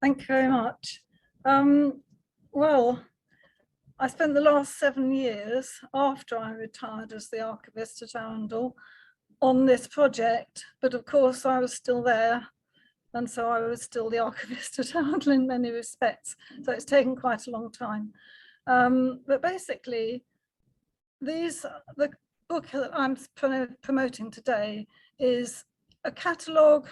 Thank you very much. Well, I spent the last 7 years after I retired as the archivist at Arundel on this project, but of course I was still there, and so I was still the archivist at Arundel in many respects. So it's taken quite a long time. But basically, the book that I'm promoting today is a catalogue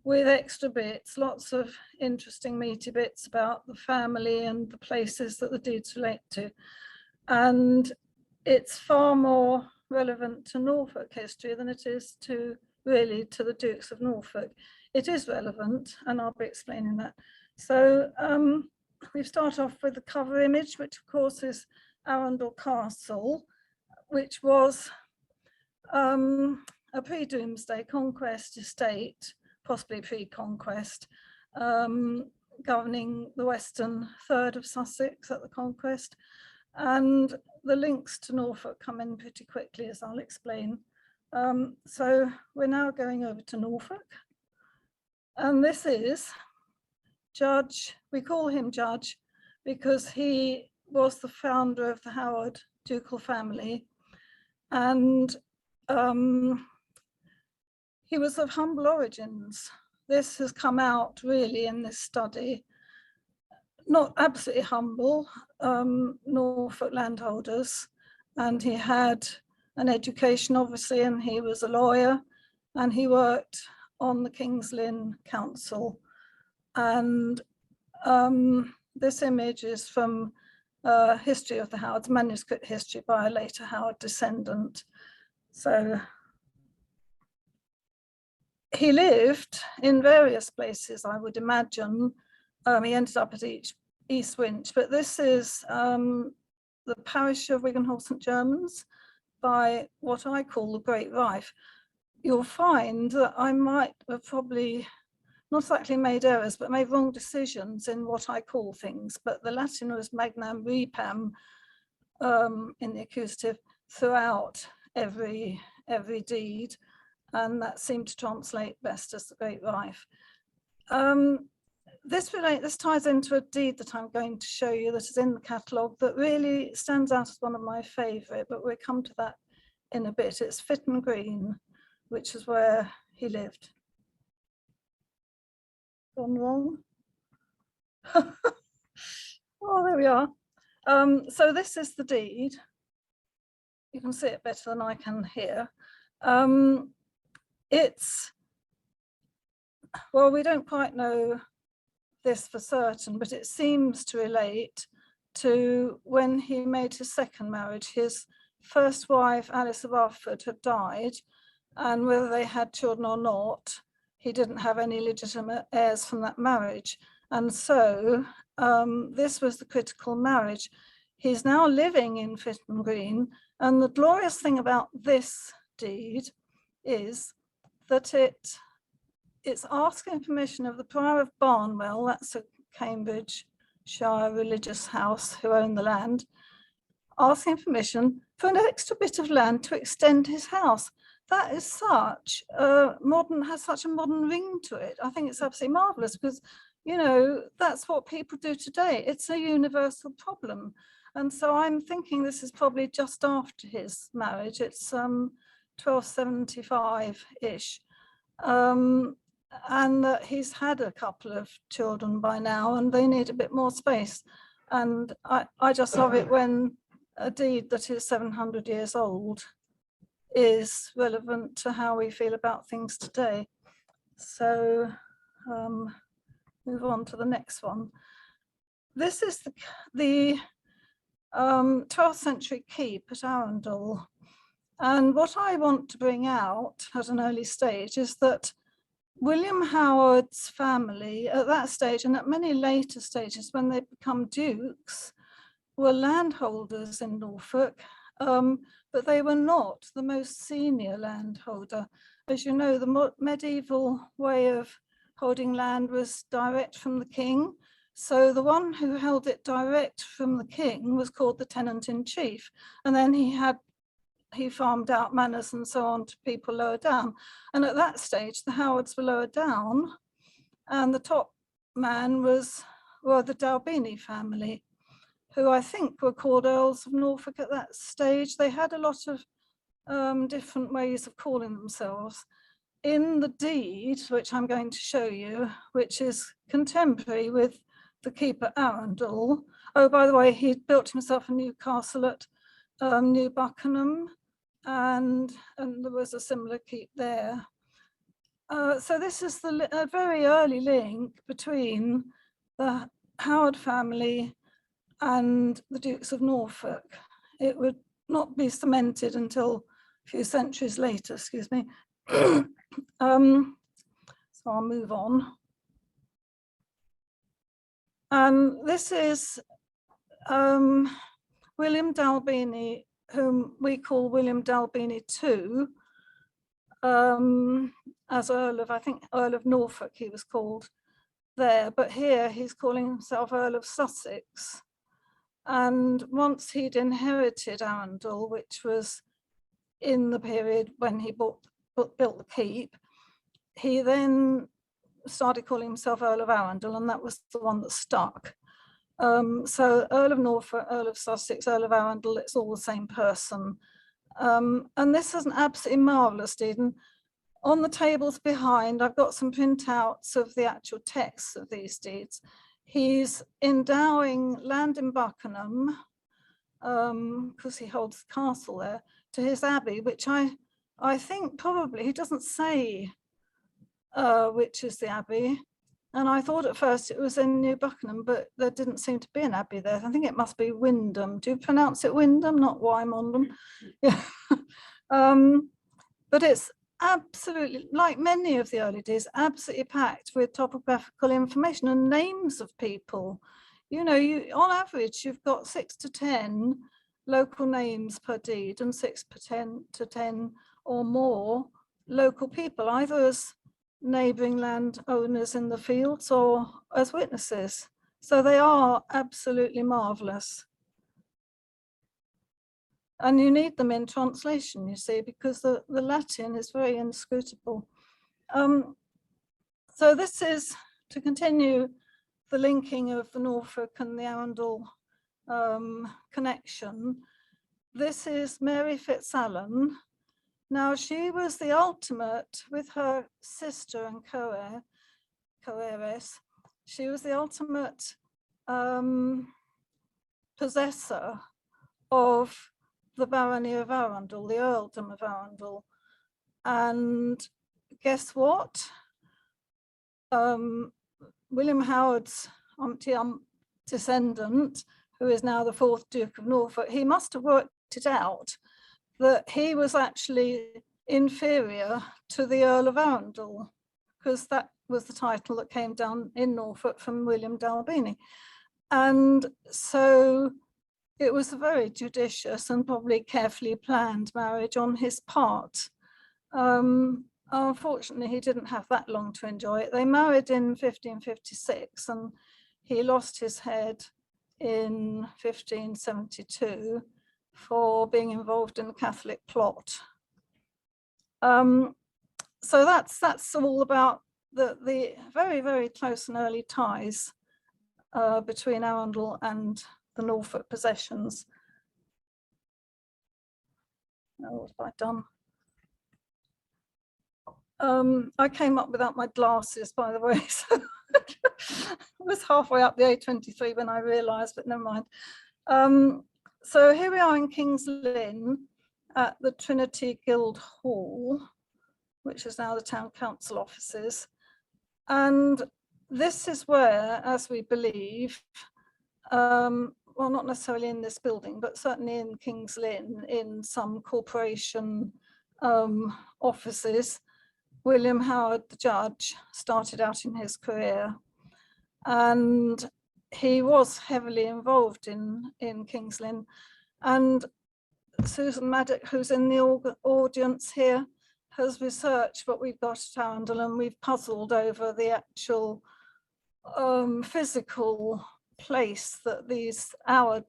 with extra bits, lots of interesting meaty bits about the family and the places that the deeds relate to. And it's far more relevant to Norfolk history than it is to really to the Dukes of Norfolk. It is relevant, and I'll be explaining that. So we start off with the cover image, which of course is Arundel Castle, which was a pre-Domesday conquest estate, possibly pre-conquest, governing the western third of Sussex at the conquest. And the links to Norfolk come in pretty quickly, as I'll explain. So we're now going over to Norfolk. And this is Judge, we call him Judge because he was the founder of the Howard ducal family. And he was of humble origins. This has come out really in this study. Not absolutely humble, Norfolk landholders, and he had an education obviously, and he was a lawyer, and he worked on the King's Lynn Council. And this image is from History of the Howards, manuscript history by a later Howard descendant. So he lived in various places, I would imagine. He ended up at East Winch, but this is the parish of Wigan St Germans by what I call the Great Rife. You'll find that I might have probably not exactly made errors, but made wrong decisions in what I call things. But the Latin was magnam repam in the accusative throughout every deed, and that seemed to translate best as the Great Rife. This ties into a deed that I'm going to show you that is in the catalogue that really stands out as one of my favourite, but we'll come to that in a bit. It's Fitton Green, which is where he lived. Gone wrong? Oh, there we are. So this is the deed. You can see it better than I can here. Well, we don't quite know this for certain, but it seems to relate to when he made his second marriage. His first wife, Alice of Arford, had died, and whether they had children or not, he didn't have any legitimate heirs from that marriage. And so this was the critical marriage. He's now living in Fitton Green, and the glorious thing about this deed is that it's asking permission of the Prior of Barnwell, that's a Cambridgeshire religious house who own the land, asking permission for an extra bit of land to extend his house. That is such a has such a modern ring to it. I think it's absolutely marvelous because, you know, that's what people do today. It's a universal problem. And so I'm thinking this is probably just after his marriage. It's 1275-ish. And that he's had a couple of children by now and they need a bit more space. And I just love it when a deed that is 700 years old is relevant to how we feel about things today. So move on to the next one. This is the 12th century keep at Arundel. And what I want to bring out at an early stage is that William Howard's family at that stage and at many later stages when they become dukes were landholders in Norfolk, but they were not the most senior landholder. As you know, the medieval way of holding land was direct from the king. So the one who held it direct from the king was called the tenant-in-chief. And then he farmed out manors and so on to people lower down. And at that stage, the Howards were lower down, and the top man were the Albini family, who I think were called Earls of Norfolk at that stage. They had a lot of different ways of calling themselves. In the deed, which I'm going to show you, which is contemporary with the keep at Arundel. Oh, by the way, he built himself a new castle at New Buckingham, and there was a similar keep there. So this is a very early link between the Howard family and the Dukes of Norfolk. It would not be cemented until a few centuries later, excuse me. So I'll move on. And this is William d'Albini, whom we call William d'Albini II, as Earl of, I think Earl of Norfolk he was called there, but here he's calling himself Earl of Sussex. And once he'd inherited Arundel, which was in the period when he built the keep, he then started calling himself Earl of Arundel, and that was the one that stuck. So Earl of Norfolk, Earl of Sussex, Earl of Arundel, it's all the same person. And this is an absolutely marvellous deed. And on the tables behind, I've got some printouts of the actual texts of these deeds. He's endowing land in Buckingham, because he holds the castle there, to his abbey, which I think probably, he doesn't say which is the abbey. And I thought at first it was in New Buckingham, but there didn't seem to be an abbey there. I think it must be Wyndham. Do you pronounce it Wyndham, not Wymondham? Yeah. But it's absolutely, like many of the early days, absolutely packed with topographical information and names of people. You know, on average, you've got 6 to 10 local names per deed, and 6 to 10 or more local people, either as neighbouring landowners in the fields or as witnesses. So they are absolutely marvellous. And you need them in translation, you see, because the Latin is very inscrutable. So this is to continue the linking of the Norfolk and the Arundel connection. This is Mary FitzAlan. Now, she was the ultimate, with her sister and co-heiress, she was the ultimate possessor of the barony of Arundel, the earldom of Arundel. And guess what? William Howard's descendant, who is now the 4th Duke of Norfolk, he must have worked it out that he was actually inferior to the Earl of Arundel, because that was the title that came down in Norfolk from William d'Albini. And so it was a very judicious and probably carefully planned marriage on his part. Unfortunately, he didn't have that long to enjoy it. They married in 1556 and he lost his head in 1572 for being involved in the Catholic plot. So that's all about the very, very close and early ties between Arundel and the Norfolk possessions. Oh, what have I done? I came up without my glasses, by the way, so I was halfway up the A23 when I realised, but never mind. So here we are in King's Lynn at the Trinity Guild Hall, which is now the Town Council offices. And this is where, as we believe, well, not necessarily in this building, but certainly in King's Lynn, in some corporation offices, William Howard, the judge, started out in his career. And he was heavily involved in King's Lynn. And Susan Maddock, who's in the audience here, has researched what we've got at Arundel, and we've puzzled over the actual physical place that our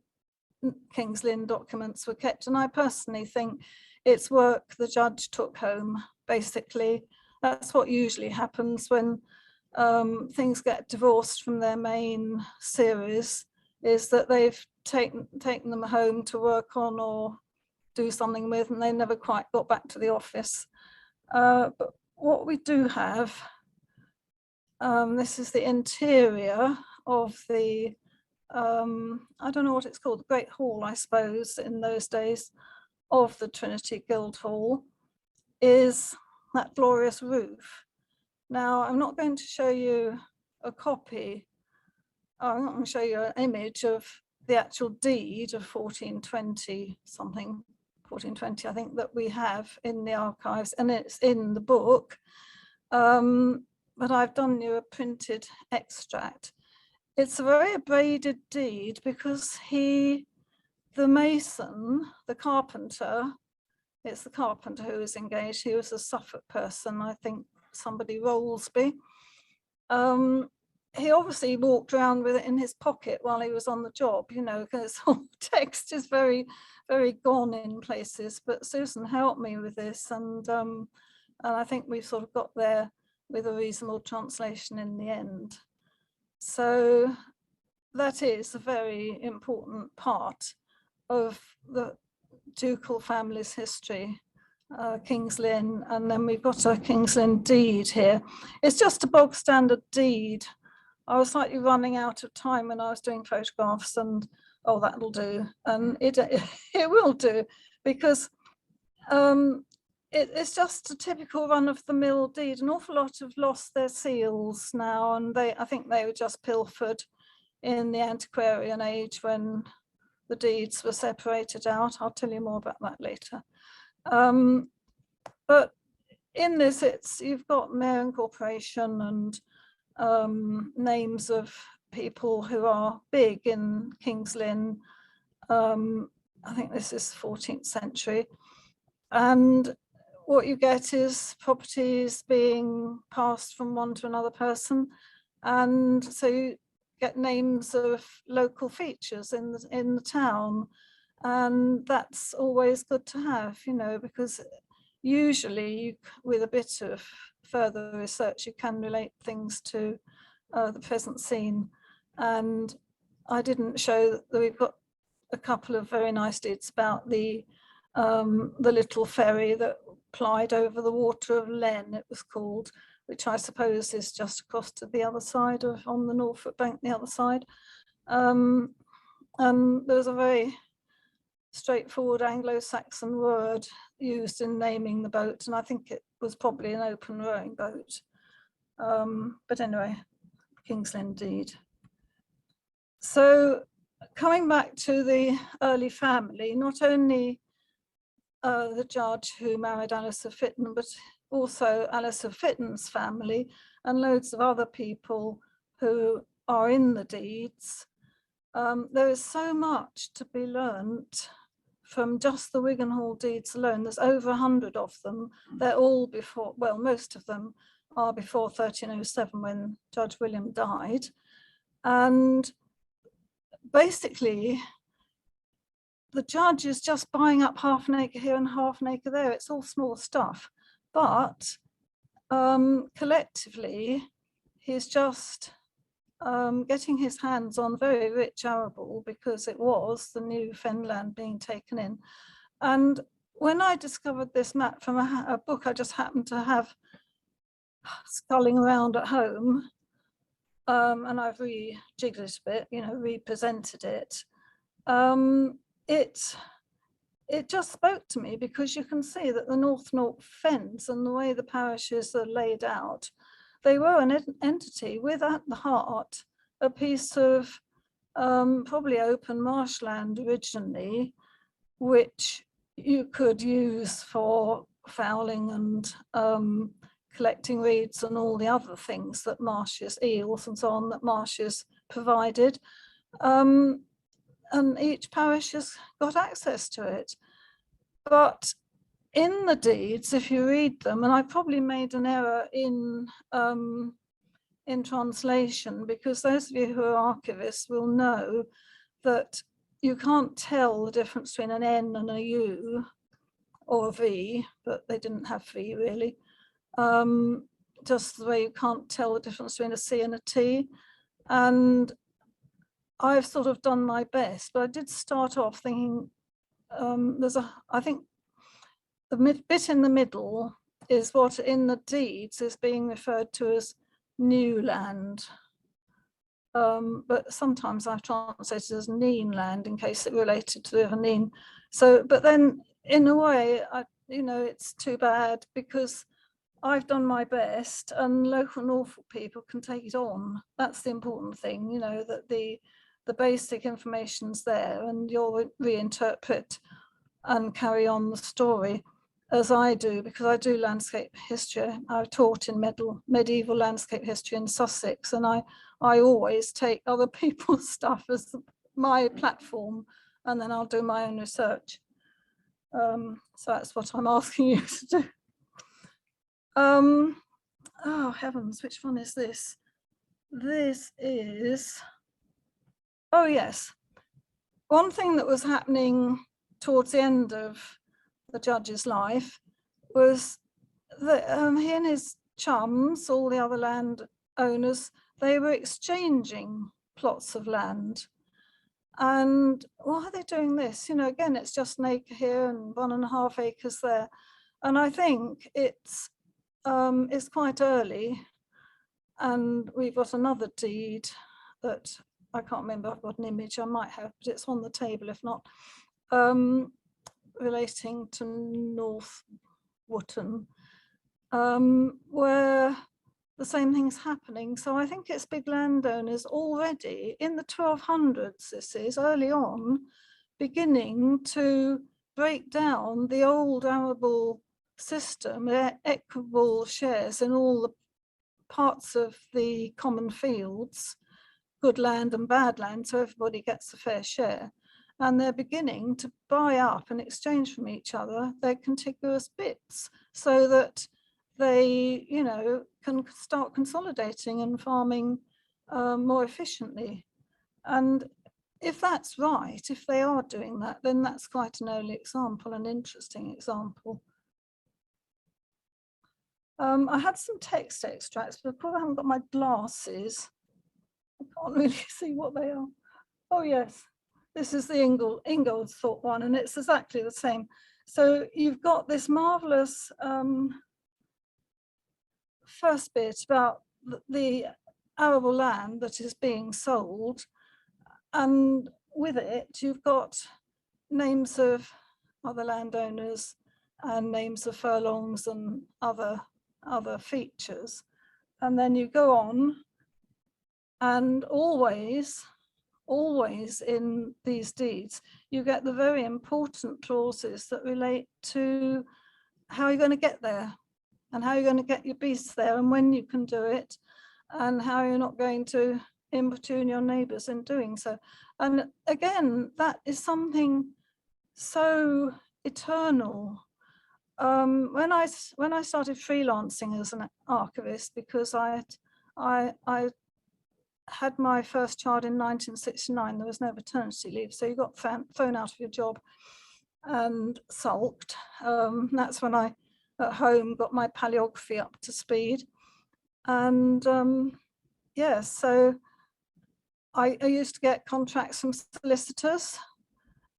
King's Lynn documents were kept. And I personally think it's work the judge took home, basically. That's what usually happens when things get divorced from their main series is that they've taken them home to work on or do something with, and they never quite got back to the office. But what we do have, this is the interior of the, I don't know what it's called, the Great Hall, I suppose, in those days, of the Trinity Guildhall, is that glorious roof. Now, I'm not going to show you a copy, I'm not going to show you an image of the actual deed of 1420 something, 1420, I think, that we have in the archives, and it's in the book, but I've done you a printed extract. It's a very abraded deed because the mason, the carpenter, it's the carpenter who is engaged. He was a Suffolk person, I think somebody Rolesby. He obviously walked around with it in his pocket while he was on the job, you know, because all the text is very, very gone in places. But Susan helped me with this, and I think we've sort of got there with a reasonable translation in the end. So that is a very important part of the ducal family's history, King's Lynn, and then we've got a King's Lynn deed here. It's just a bog standard deed. I was slightly running out of time when I was doing photographs, and oh, that'll do, and it will do, because it's just a typical run-of-the-mill deed. An awful lot have lost their seals now, and I think they were just pilfered in the antiquarian age when the deeds were separated out. I'll tell you more about that later. But in this, you've got Mayor and Corporation and names of people who are big in King's Lynn. I think this is 14th century. And what you get is properties being passed from one to another person. And so you get names of local features in the town. And that's always good to have, you know, because usually with a bit of further research, you can relate things to the present scene. And I didn't show that we've got a couple of very nice deeds about the little ferry that plied over the water of Lynn, it was called, which I suppose is just across to the other side on the Norfolk bank, the other side. And there's a very straightforward Anglo-Saxon word used in naming the boat, and I think it was probably an open rowing boat. But anyway, King's Lynn deed. So coming back to the early family, not only the judge who married Alice of Fitton, but also Alice of Fitton's family and loads of other people who are in the deeds. There is so much to be learnt from just the Wigan Hall deeds alone. There's over 100 of them. They're all before, well, most of them are before 1307 when Judge William died. And basically, the judge is just buying up half an acre here and half an acre there. It's all small stuff. But collectively, he's just getting his hands on very rich arable because it was the new fenland being taken in. And when I discovered this map from a book I just happened to have sculling around at home, and I've rejigged it a bit, you know, represented it, it just spoke to me, because you can see that the North Fens and the way the parishes are laid out, they were an entity with at the heart a piece of probably open marshland originally, which you could use for fowling and collecting reeds and all the other things that marshes, eels and so on, that marshes provided. And each parish has got access to it. But in the deeds, if you read them, and I probably made an error in translation, because those of you who are archivists will know that you can't tell the difference between an N and a U or a V, but they didn't have V really, just the way you can't tell the difference between a C and a T. And I've sort of done my best, but I did start off thinking I think the bit in the middle is what in the deeds is being referred to as new land. But sometimes I've translated as Neen land in case it related to the River Neen. So, but then in a way, it's too bad because I've done my best and local Norfolk people can take it on. That's the important thing, that the basic information's there and you'll reinterpret and carry on the story as I do, because I do landscape history. I've taught in medieval landscape history in Sussex, and I always take other people's stuff as my platform, and then I'll do my own research. So that's what I'm asking you to do. Oh heavens, which one is this? This is, oh yes. One thing that was happening towards the end of the judge's life was that he and his chums, all the other landowners, they were exchanging plots of land. And why are they doing this? Again, it's just an acre here and 1.5 acres there. And I think it's quite early. And we've got another deed that I can't remember, I've got an image, I might have, but it's on the table if not, relating to North Wootton, where the same thing's happening. So I think it's big landowners already in the 1200s, this is early on, beginning to break down the old arable system, equitable shares in all the parts of the common fields, good land and bad land, so everybody gets a fair share. And they're beginning to buy up and exchange from each other their contiguous bits so that they, can start consolidating and farming more efficiently. And if that's right, if they are doing that, then that's quite an early example, an interesting example. I had some text extracts, but because I haven't got my glasses, I can't really see what they are. Oh yes, this is the Inglethorpe one, and it's exactly the same. So you've got this marvelous first bit about the arable land that is being sold, and with it you've got names of other landowners and names of furlongs and other features. And then you go on, and always in these deeds you get the very important clauses that relate to how you're going to get there and how you're going to get your beasts there and when you can do it and how you're not going to importune your neighbours in doing so. And again, that is something so eternal. When I started freelancing as an archivist, because I had my first child in 1969, there was no maternity leave, so you got thrown out of your job and sulked. That's when I, at home, got my paleography up to speed. And yeah, so I used to get contracts from solicitors.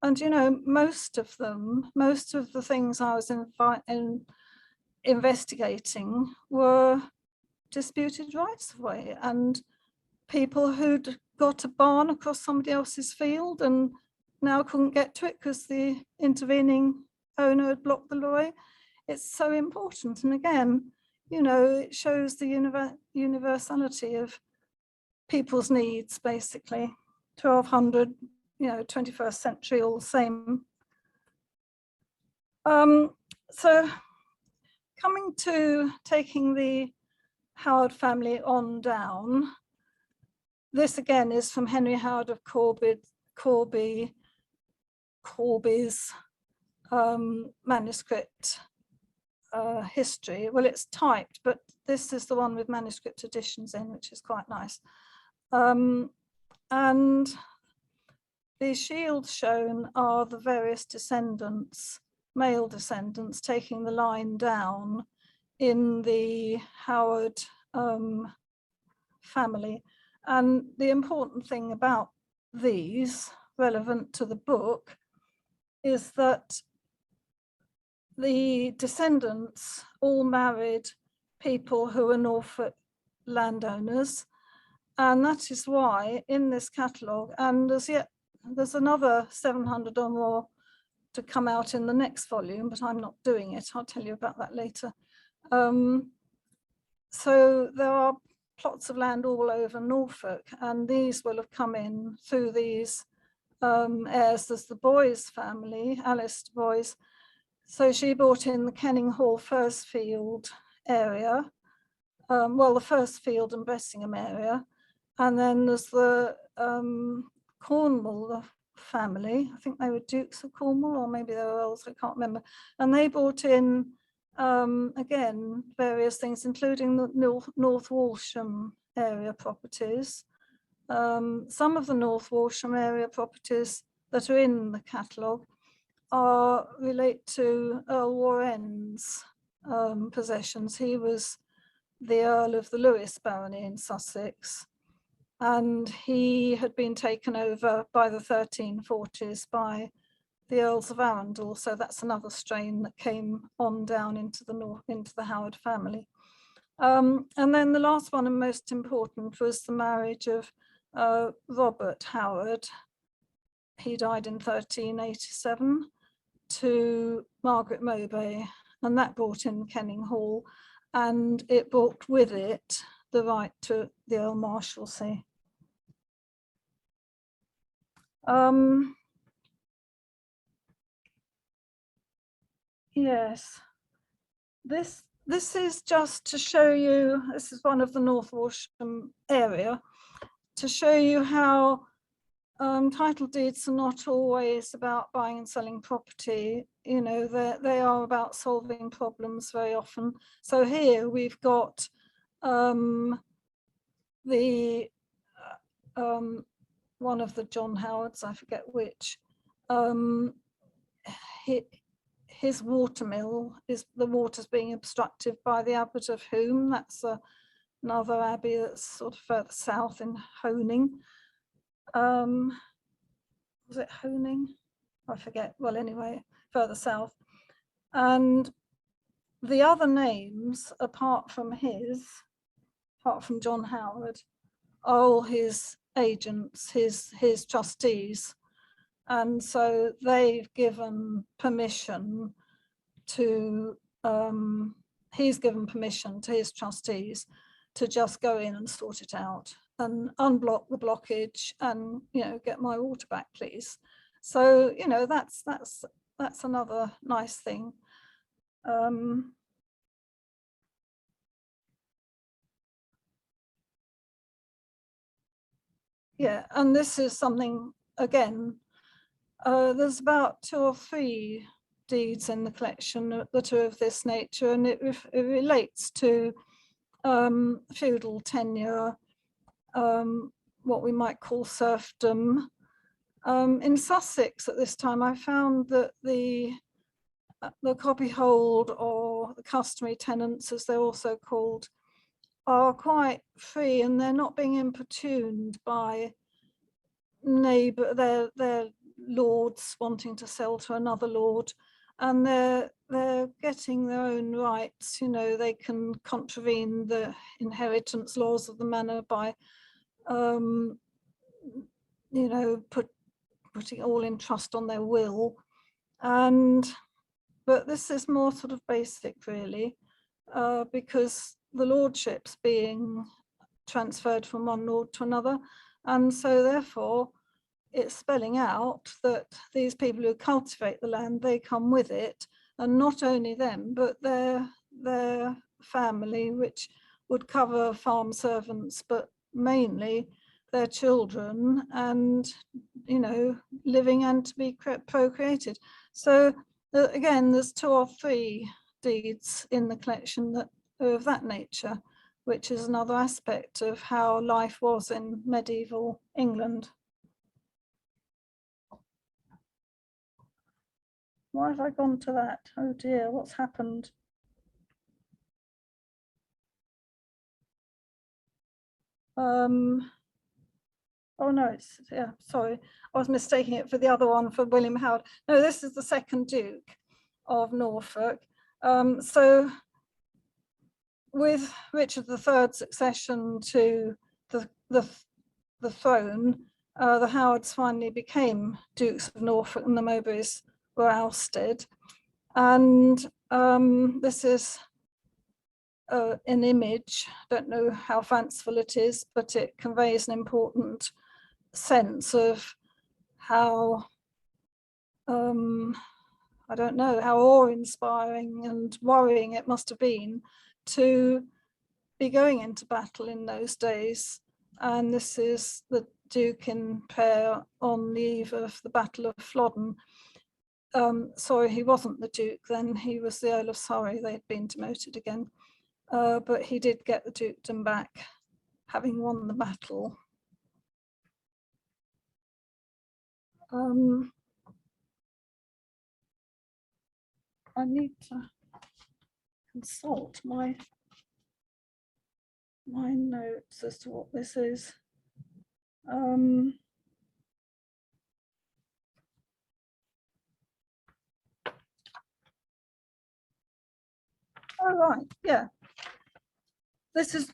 And, most of the things I was investigating were disputed rights of way, and people who'd got a barn across somebody else's field and now couldn't get to it because the intervening owner had blocked the way. It's so important. And again, it shows the universality of people's needs, basically. 1200, 21st century, all the same. So coming to taking the Howard family on down, this again is from Henry Howard of Corby's manuscript history. Well, it's typed, but this is the one with manuscript editions in, which is quite nice. And the shields shown are the various descendants, male descendants, taking the line down in the Howard family. And the important thing about these, relevant to the book, is that the descendants all married people who were Norfolk landowners. And that is why in this catalogue, and there's another 700 or more to come out in the next volume, but I'm not doing it. I'll tell you about that later. So there are plots of land all over Norfolk, and these will have come in through these heirs. There's the Boys family, Alice Boys. So she bought in the Kenninghall Field area, well, the Field and Bessingham area. And then there's the Cornwall family. I think they were Dukes of Cornwall, or maybe they were Earls, I can't remember. And they brought in, again, various things, including the North Walsham area properties. Some of the North Walsham area properties that are in the catalogue relate to Earl Warne's possessions. He was the Earl of the Lewis barony in Sussex, and he had been taken over by the 1340s by the Earls of Arundel. So that's another strain that came on down into the Howard family. And then the last one and most important was the marriage of Robert Howard. He died in 1387 to Margaret Mowbray, and that brought in Kenninghall, and it brought with it the right to the Earl Marshalsea. Yes, this is just to show you, this is one of the North Walsham area, to show you how title deeds are not always about buying and selling property. You know, they are about solving problems very often. So here we've got one of the John Howards, I forget which, his watermill, the water's being obstructed by the Abbot of Whom. That's another abbey that's sort of further south in Honing. Was it Honing? I forget. Well, anyway, further south. And the other names, apart from John Howard, are all his agents, his trustees. And so they've given permission to, he's given permission to his trustees to just go in and sort it out and unblock the blockage and, you know, get my water back, please. So, you know, that's another nice thing. Yeah, and this is something, again, there's about 2 or 3 deeds in the collection that are of this nature, and it relates to feudal tenure, what we might call serfdom. In Sussex at this time, I found that the copyhold, or the customary tenants, as they're also called, are quite free, and they're not being importuned by their lords wanting to sell to another lord, and they're getting their own rights. You know, they can contravene the inheritance laws of the manor by you know, putting all in trust on their will. But this is more sort of basic, really, because the lordship's being transferred from one lord to another, and so therefore it's spelling out that these people who cultivate the land, they come with it, and not only them, but their family, which would cover farm servants, but mainly their children, and, you know, living and to be procreated. So again, there's 2 or 3 deeds in the collection that are of that nature, which is another aspect of how life was in medieval England. Why have I gone to that? Oh dear, what's happened? Oh no, it's, yeah, sorry, I was mistaking it for the other one, for William Howard. No, this is the second Duke of Norfolk. So with Richard III's succession to the throne, the Howards finally became Dukes of Norfolk and the Mowbrays were ousted. And this is an image, don't know how fanciful it is, but it conveys an important sense of how, I don't know, how awe-inspiring and worrying it must have been to be going into battle in those days. And this is the Duke in prayer on the eve of the Battle of Flodden. Sorry, he wasn't the Duke then, he was the Earl of Surrey, they'd been demoted again. But he did get the dukedom back, having won the battle. I need to consult my notes as to what this is. Oh right, yeah. This is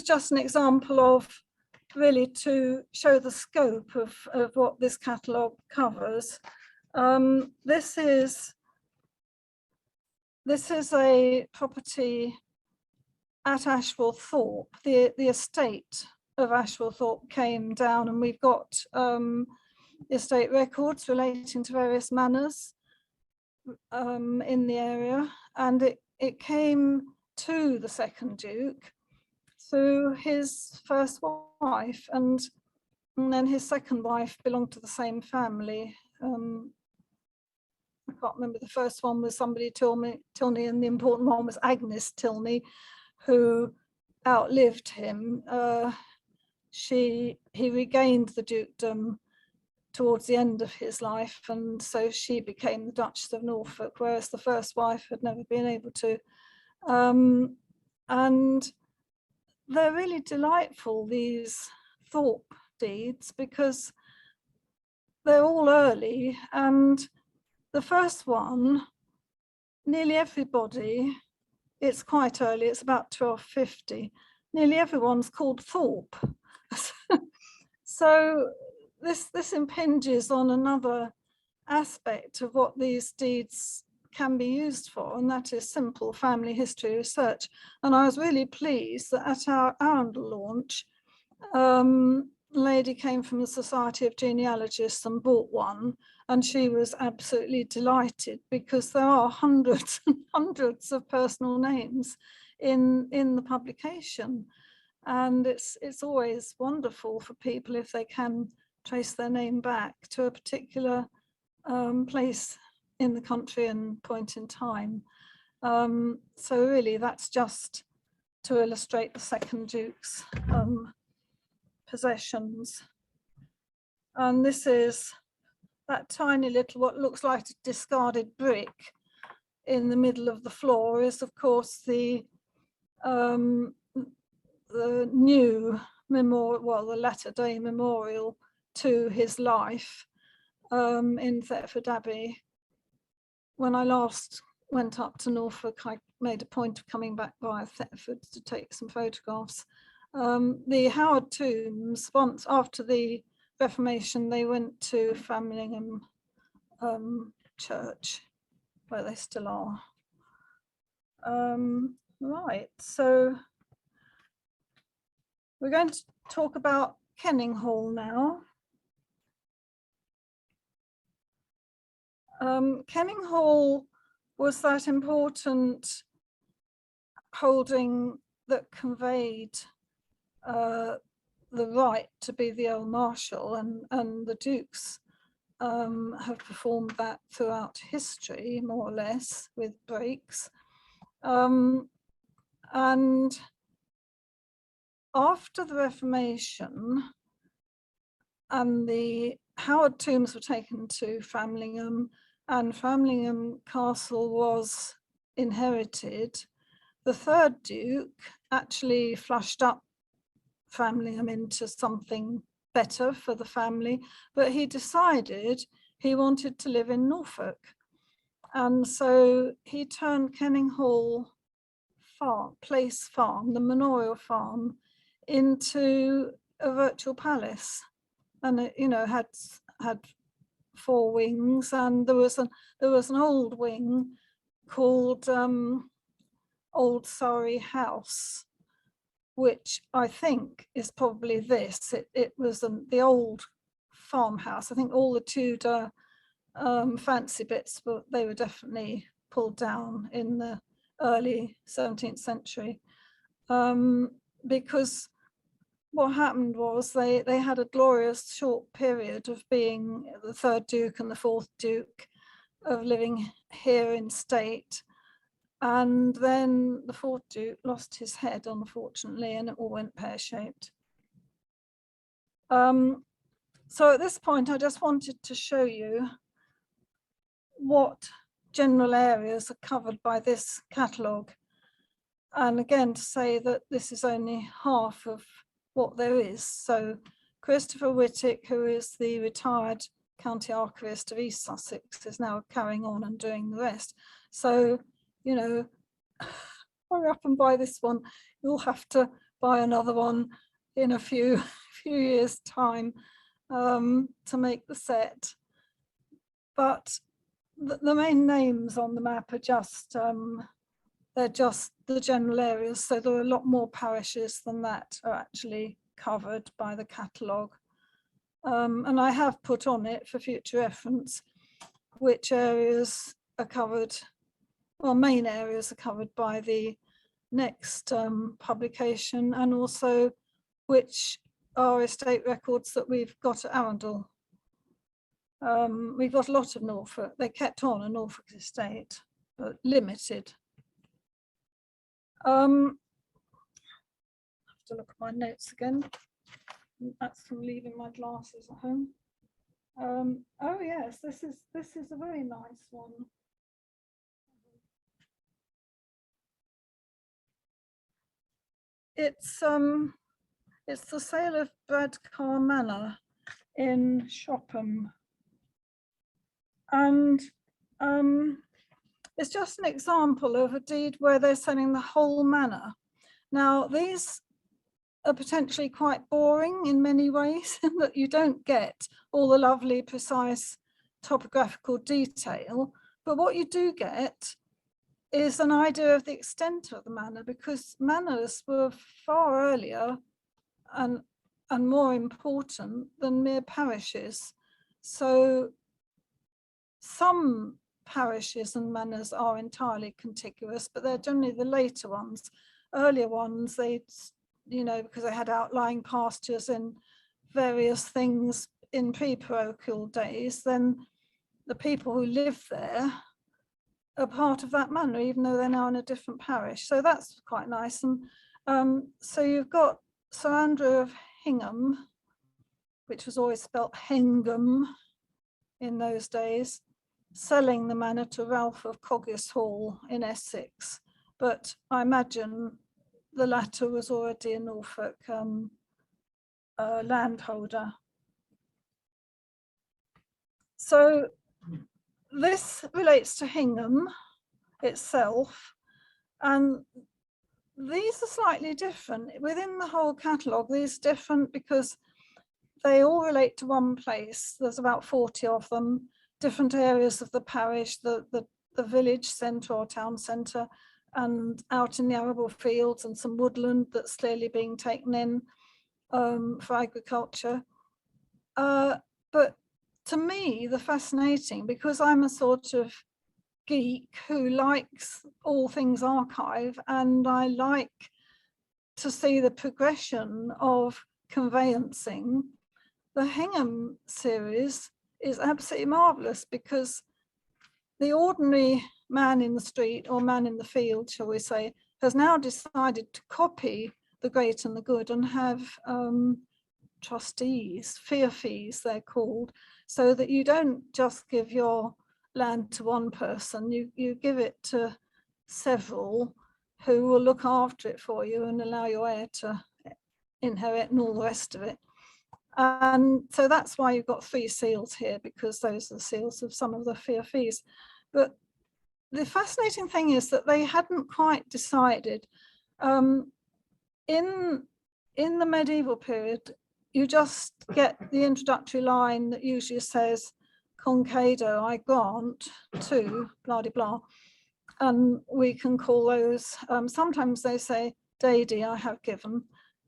just an example of, really, to show the scope of what this catalogue covers. This is a property at Ashwellthorpe. The estate of Ashwellthorpe came down, and we've got estate records relating to various manors in the area, and it came to the second Duke through his first wife, and then his second wife belonged to the same family. I can't remember, the first one was somebody Tilney, and the important one was Agnes Tilney, who outlived him. He regained the dukedom towards the end of his life, and so she became the Duchess of Norfolk, whereas the first wife had never been able to. And they're really delightful, these Thorpe deeds, because they're all early, and the first one, nearly everybody, it's quite early, it's about 1250, nearly everyone's called Thorpe. So this impinges on another aspect of what these deeds can be used for, and that is simple family history research. And I was really pleased that at our Arundel launch, a lady came from the Society of Genealogists and bought one, and she was absolutely delighted, because there are hundreds and hundreds of personal names in the publication, and it's always wonderful for people if they can trace their name back to a particular place in the country and point in time. So really, that's just to illustrate the second Duke's possessions. And this is that tiny little, what looks like a discarded brick in the middle of the floor, is of course the new memorial, well, the latter-day memorial to his life in Thetford Abbey. When I last went up to Norfolk, I made a point of coming back via Thetford to take some photographs. The Howard tombs, once after the Reformation, they went to Framlingham Church, where they still are. Right, so we're going to talk about Kenninghall now. Kenninghall was that important holding that conveyed the right to be the Earl Marshal, and the Dukes have performed that throughout history, more or less, with breaks. And after the Reformation, and the Howard tombs were taken to Framlingham, and Framlingham Castle was inherited, the third Duke actually flushed up family him into something better for the family, but he decided he wanted to live in Norfolk. And so he turned Kenninghall farm, the manorial farm, into a virtual palace. And it, you know, had 4 wings, and there was an old wing called Old Surrey House, which I think is probably this. It was the old farmhouse. I think all the Tudor fancy bits, but they were definitely pulled down in the early 17th century, because what happened was they had a glorious short period of being the 3rd Duke and the 4th Duke, of living here in state. And then the 4th Duke lost his head, unfortunately, and it all went pear-shaped. So at this point, I just wanted to show you what general areas are covered by this catalogue. And again, to say that this is only half of what there is. So Christopher Whittick, who is the retired county archivist of East Sussex, is now carrying on and doing the rest. So, you know, hurry up and buy this one. You'll have to buy another one in a few years' time to make the set. But the main names on the map are just they're just the general areas. So there are a lot more parishes than that are actually covered by the catalogue. And I have put on it for future reference which areas are covered, well, main areas are covered by the next publication, and also which are estate records that we've got at Arundel. We've got a lot of Norfolk. They kept on a Norfolk estate, but limited. I have to look at my notes again. That's from leaving my glasses at home. Oh yes, this is a very nice one. It's the sale of Bradcar Manor in Shopham, and it's just an example of a deed where they're selling the whole manor. Now these are potentially quite boring in many ways, in that you don't get all the lovely precise topographical detail, but what you do get is an idea of the extent of the manor, because manors were far earlier and more important than mere parishes. So some parishes and manors are entirely contiguous, but they're generally the later ones. Earlier ones, they, you know, because they had outlying pastures and various things in pre-parochial days, then the people who live there are part of that manor, even though they're now in a different parish. So that's quite nice. And so you've got Sir Andrew of Hingham, which was always spelt Hengham in those days, selling the manor to Ralph of Cogges Hall in Essex. But I imagine the latter was already a Norfolk landholder. So this relates to Hingham itself, and these are slightly different. Within the whole catalogue, these are different because they all relate to one place. There's about 40 of them, different areas of the parish, the village centre or town centre, and out in the arable fields, and some woodland that's clearly being taken in for agriculture. But to me, the fascinating, because I'm a sort of geek who likes all things archive, and I like to see the progression of conveyancing, the Hingham series is absolutely marvellous, because the ordinary man in the street, or man in the field, shall we say, has now decided to copy the great and the good and have trustees, fees they're called, so that you don't just give your land to one person, you give it to several who will look after it for you and allow your heir to inherit and all the rest of it. And so that's why you've got 3 seals here, because those are the seals of some of the feoffees. But the fascinating thing is that they hadn't quite decided. In the medieval period, you just get the introductory line that usually says, concedo, I grant to, blah, blah, and we can call those, sometimes they say, dedi, I have given.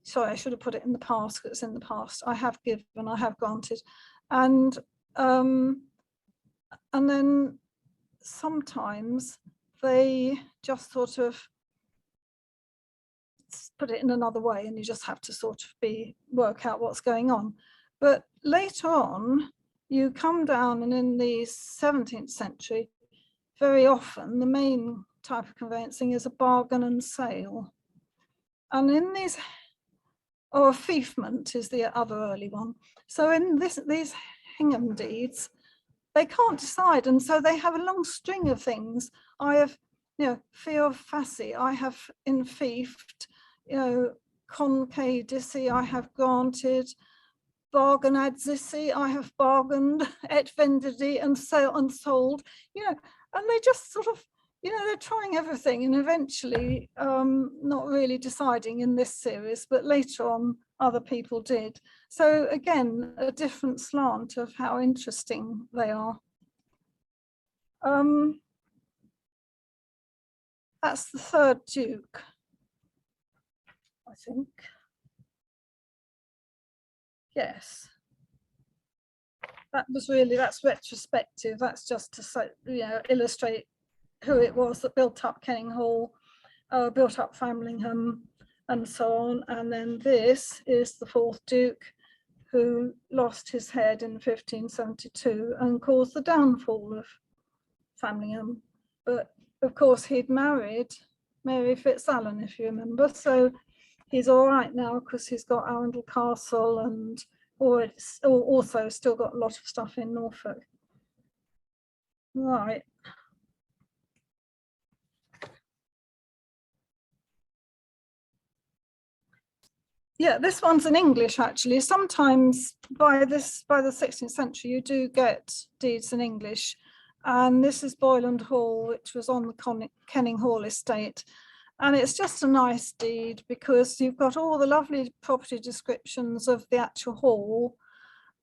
Sorry, I should have put it in the past, because it's in the past. I have given, I have granted. And then sometimes they just sort of put it in another way, and you just have to sort of work out what's going on. But later on, you come down, and in the 17th century, very often the main type of conveyancing is a bargain and sale. And in these, or a fiefment is the other early one. So in these Hingham deeds, they can't decide, and so they have a long string of things. I have, feo faci, I have enfiefed, concedisi, I have granted, bargain adsici, I have bargained, et vendidi, and sale and sold, and they just sort of, they're trying everything, and eventually not really deciding in this series, but later on other people did. So again, a different slant of how interesting they are. That's the 3rd Duke, I think. Yes. That's retrospective. That's just to say, illustrate who it was that built up Kenninghall, built up Framlingham, and so on. And then this is the 4th Duke, who lost his head in 1572 and caused the downfall of Framlingham. But of course, he'd married Mary FitzAlan, if you remember. So he's all right now, because he's got Arundel Castle, and also still got a lot of stuff in Norfolk. Right. Yeah, this one's in English, actually. Sometimes by the 16th century, you do get deeds in English. And this is Boyland Hall, which was on the Kenninghall estate. And it's just a nice deed, because you've got all the lovely property descriptions of the actual hall.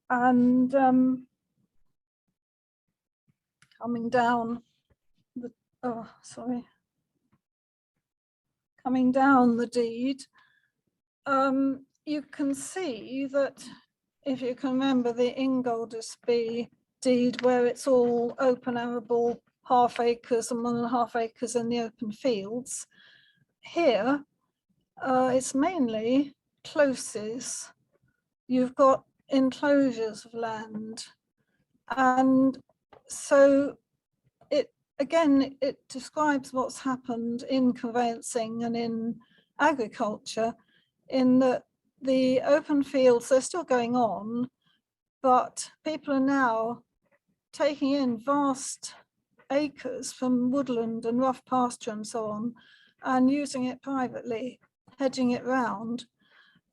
And coming down the deed, you can see that, if you can remember the Ingoldsby deed, where it's all open arable, half acres and 1.5 acres in the open fields. Here, it's mainly closes. You've got enclosures of land. And so it describes what's happened in conveyancing and in agriculture, in that the open fields, they're still going on, but people are now taking in vast acres from woodland and rough pasture and so on, and using it privately, hedging it round.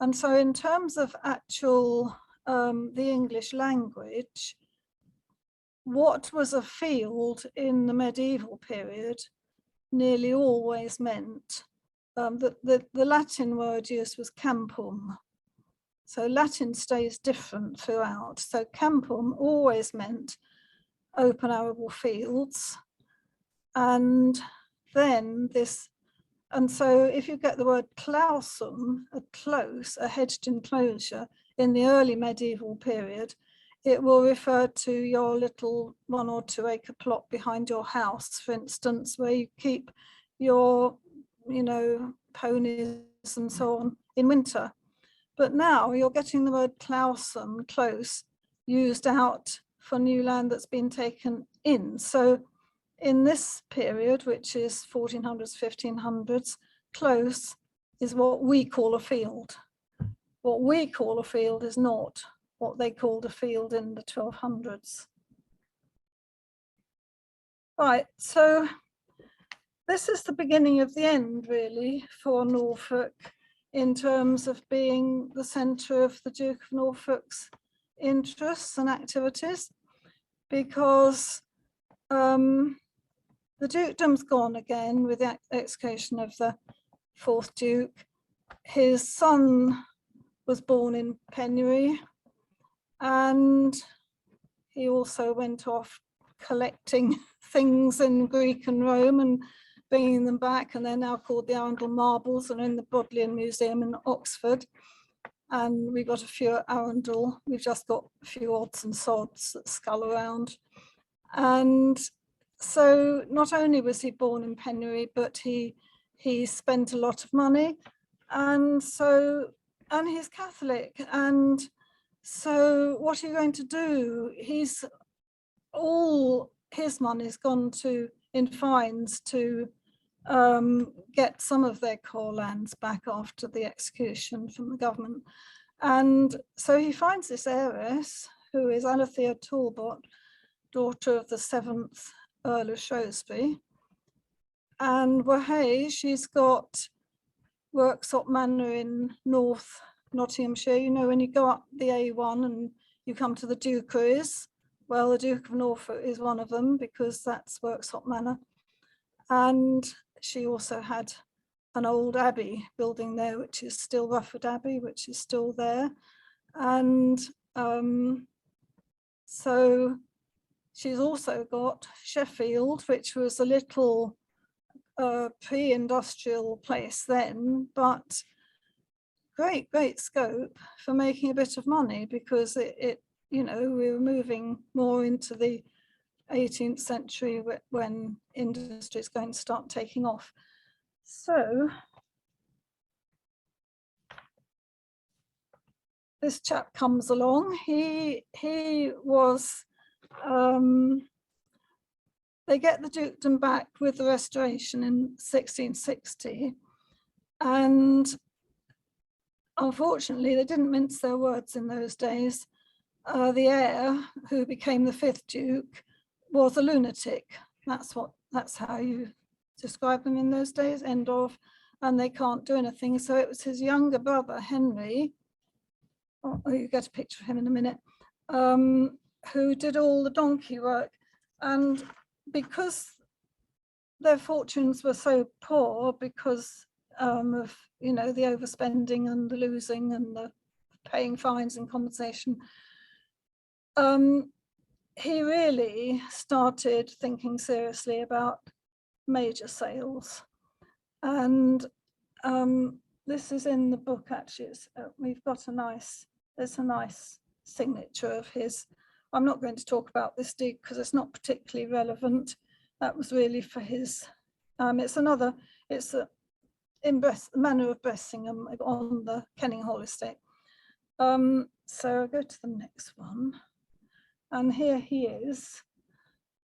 And so in terms of actual the English language, what was a field in the medieval period nearly always meant, the Latin word used was campum. So Latin stays different throughout. So campum always meant open arable fields. And then and so if you get the word clausum, a close, a hedged enclosure, in the early medieval period, it will refer to your little 1 or 2 acre plot behind your house, for instance, where you keep your, ponies and so on in winter. But now you're getting the word clausum, close, used out for new land that's been taken in. So in this period, which is 1400s, 1500s, close is what we call a field. What we call a field is not what they called a field in the 1200s. Right, so this is the beginning of the end, really, for Norfolk, in terms of being the centre of the Duke of Norfolk's interests and activities, because the dukedom's gone again with the execution of the 4th Duke. His son was born in penury, and he also went off collecting things in Greek and Rome and bringing them back, and they're now called the Arundel marbles and in the Bodleian Museum in Oxford. And we've got a few at Arundel. We've just got a few odds and sods that scull around. And so not only was he born in penury, but he spent a lot of money, and he's Catholic. And so what are you going to do? All his money's gone in fines to get some of their core lands back after the execution from the government. And so he finds this heiress, who is Alethea Talbot, daughter of the 7th Earl of Shrewsbury. And Wahey, she's got Worksop Manor in North Nottinghamshire. You know, when you go up the A1 and you come to the Dukeries, well, the Duke of Norfolk is one of them, because that's Worksop Manor. And she also had an old abbey building there, which is still Rufford Abbey, which is still there. And so she's also got Sheffield, which was a little pre-industrial place then, but great scope for making a bit of money, because it you know, we were moving more into the 18th century when industry is going to start taking off. So this chap comes along. He was they get the dukedom back with the restoration in 1660, and unfortunately they didn't mince their words in those days. The heir, who became the 5th Duke, was a lunatic. That's how you describe them in those days, end of, and they can't do anything. So it was his younger brother, Henry, you get a picture of him in a minute, who did all the donkey work. And because their fortunes were so poor because of, you know, the overspending and the losing and the paying fines and compensation, he really started thinking seriously about major sales. And this is in the book, actually. We've got there's a nice signature of his. I'm not going to talk about this deed because it's not particularly relevant. That was really for his, it's in Manor of Bressingham on the Kenninghall estate. So I'll go to the next one. And here he is.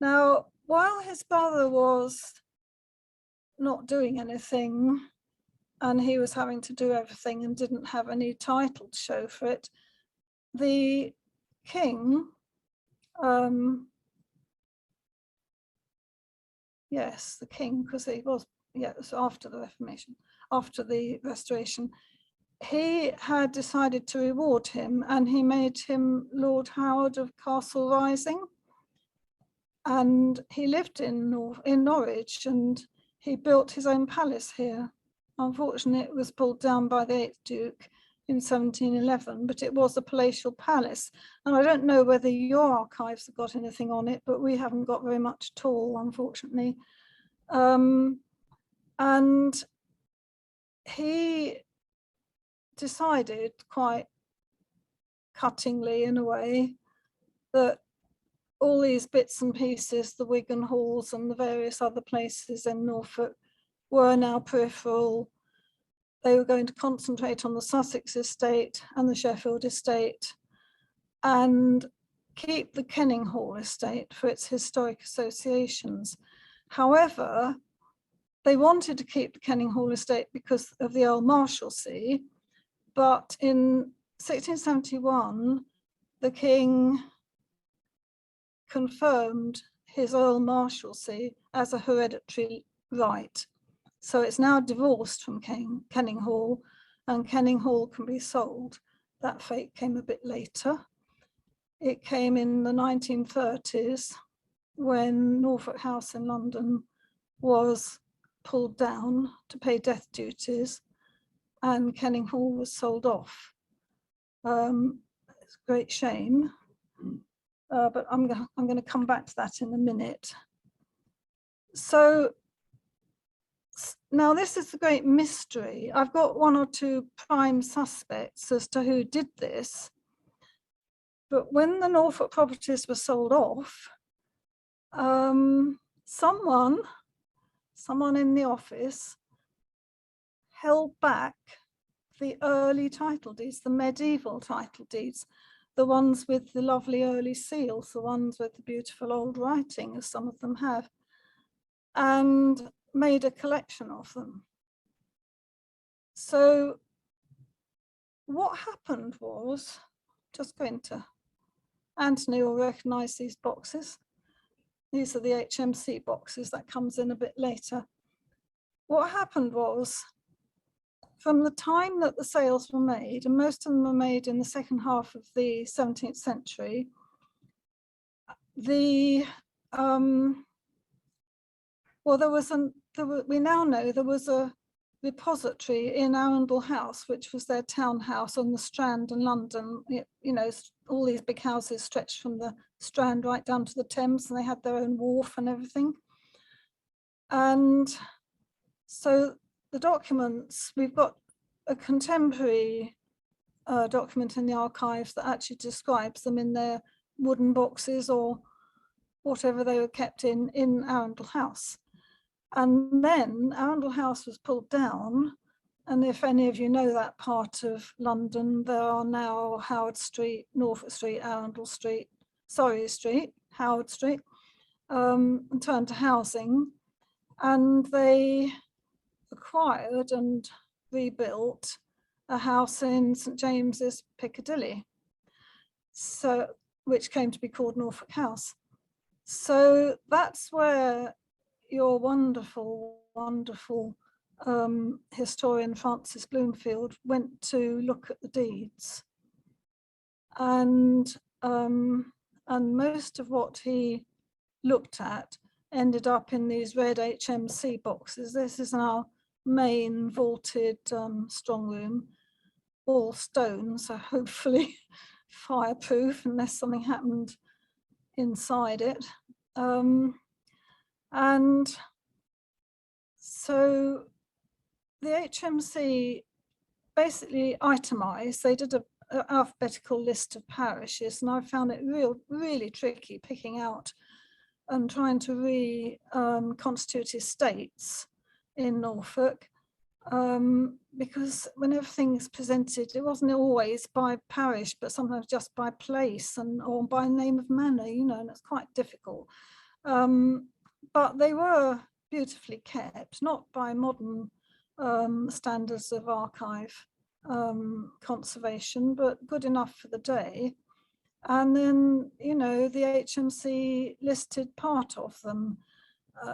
Now, while his brother was not doing anything and he was having to do everything and didn't have any title to show for it, the king, yes, the king, because he was, yeah, it was after the Reformation, after the Restoration, he had decided to reward him, and he made him Lord Howard of Castle Rising. And he lived in Norwich, and he built his own palace here. Unfortunately, it was pulled down by the 8th Duke in 1711, but it was a palatial palace. And I don't know whether your archives have got anything on it, but we haven't got very much at all, unfortunately. And he decided quite cuttingly, in a way, that all these bits and pieces, the Wigan halls and the various other places in Norfolk, were now peripheral. They were going to concentrate on the Sussex estate and the Sheffield estate and keep the Kenninghall estate for its historic associations. However, they wanted to keep the Kenninghall estate because of the Earl Marshalsea, but in 1671, the king confirmed his Earl Marshalsea as a hereditary right. So it's now divorced from Kenninghall, and Kenninghall can be sold. That fate came a bit later. It came in the 1930s when Norfolk House in London was pulled down to pay death duties, and Kenninghall was sold off. It's a great shame, but I'm going to come back to that in a minute. So now this is the great mystery. I've got one or two prime suspects as to who did this, but when the Norfolk properties were sold off, someone in the office held back the early title deeds, the medieval title deeds, the ones with the lovely early seals, the ones with the beautiful old writing, as some of them have, and made a collection of them. So what happened was, just going to, Anthony will recognize these boxes. These are the HMC boxes, that comes in a bit later. What happened was, from the time that the sales were made, and most of them were made in the second half of the 17th century, we now know there was a repository in Arundel House, which was their townhouse on the Strand in London. You know, all these big houses stretched from the Strand right down to the Thames, and they had their own wharf and everything. And so the documents, we've got a contemporary document in the archives that actually describes them in their wooden boxes or whatever they were kept in Arundel House. And then Arundel House was pulled down, and if any of you know that part of London, there are now Howard Street, Norfolk Street, Arundel Street, Surrey Street, Howard Street, and turned to housing, and they acquired and rebuilt a house in St James's, Piccadilly, so which came to be called Norfolk House. So that's where your wonderful historian Francis Bloomfield went to look at the deeds, and most of what he looked at ended up in these red HMC boxes. This is our main vaulted strong room, all stone, so hopefully fireproof unless something happened inside it. And so the HMC basically itemized, they did an alphabetical list of parishes, and I found it really tricky picking out and trying to reconstitute estates in Norfolk, because when everything's presented, it wasn't always by parish, but sometimes just by place or by name of manor, you know, and it's quite difficult. But they were beautifully kept, not by modern standards of archive conservation, but good enough for the day. And then, you know, the HMC listed part of them,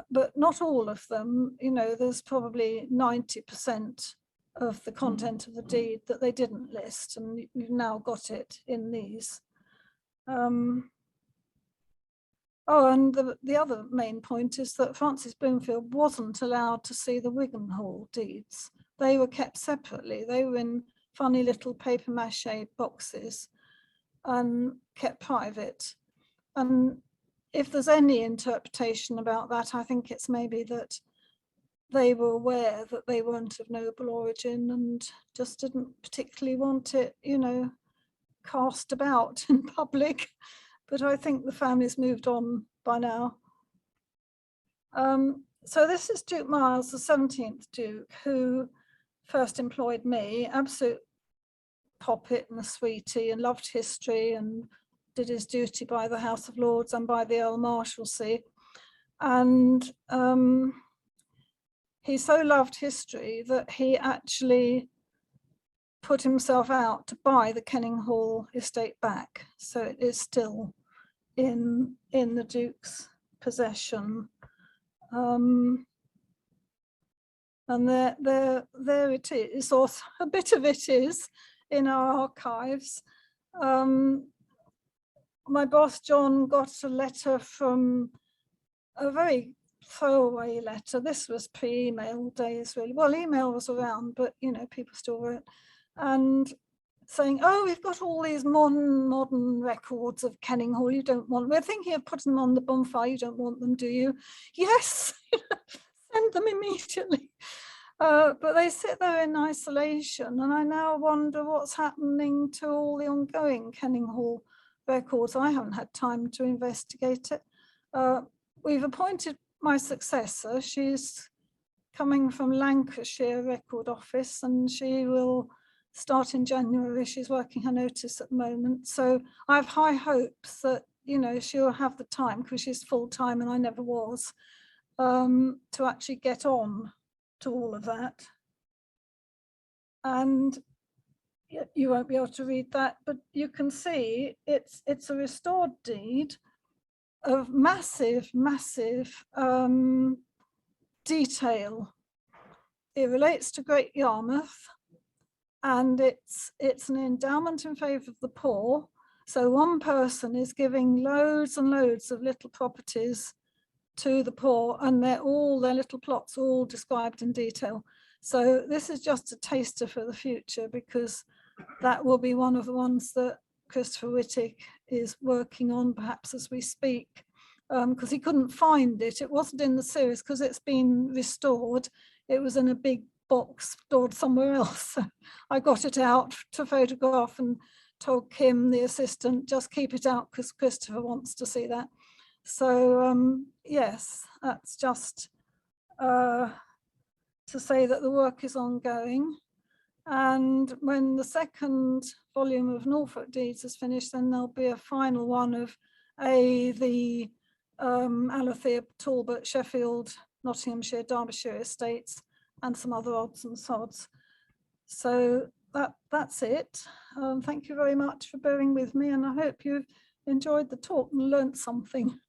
but not all of them. You know, there's probably 90% of the content of the deed that they didn't list, and you've now got it in these. Oh, and the other main point is that Francis Bloomfield wasn't allowed to see the Wigan Hall deeds. They were kept separately. They were in funny little paper mache boxes and kept private. And if there's any interpretation about that, I think it's maybe that they were aware that they weren't of noble origin and just didn't particularly want it, you know, cast about in public. But I think the family's moved on by now. So this is Duke Miles, the 17th Duke, who first employed me, absolute poppet and a sweetie, and loved history and did his duty by the House of Lords and by the Earl Marshalsea. And he so loved history that he actually put himself out to buy the Kenninghall estate back. So it is still in the Duke's possession. And there it is, or a bit of it is in our archives. My boss, John, got a letter from a very throwaway letter. This was pre-email days, really. Well, email was around, but, you know, people still wrote. And saying, oh, we've got all these modern records of Kenninghall, you don't want, we're thinking of putting them on the bonfire, you don't want them, do you? Yes, send them immediately. But they sit there in isolation, and I now wonder what's happening to all the ongoing Kenninghall records. I haven't had time to investigate it. We've appointed my successor. She's coming from Lancashire Record Office, and she will start in January. She's working her notice at the moment. So I have high hopes that, you know, she'll have the time, because she's full-time and I never was, to actually get on to all of that. And you won't be able to read that, but you can see it's a restored deed of massive detail. It relates to Great Yarmouth, and it's an endowment in favour of the poor. So one person is giving loads and loads of little properties to the poor, and their little plots all described in detail. So this is just a taster for the future, because that will be one of the ones that Christopher Whittick is working on, perhaps as we speak, because he couldn't find it. It wasn't in the series because it's been restored. It was in a big box stored somewhere else. I got it out to photograph and told Kim, the assistant, just keep it out because Christopher wants to see that. So yes, that's just to say that the work is ongoing. And when the second volume of Norfolk Deeds is finished, then there'll be a final one of the Alathea, Talbot, Sheffield, Nottinghamshire, Derbyshire estates, and some other odds and sods. So that's it. Thank you very much for bearing with me, and I hope you've enjoyed the talk and learnt something.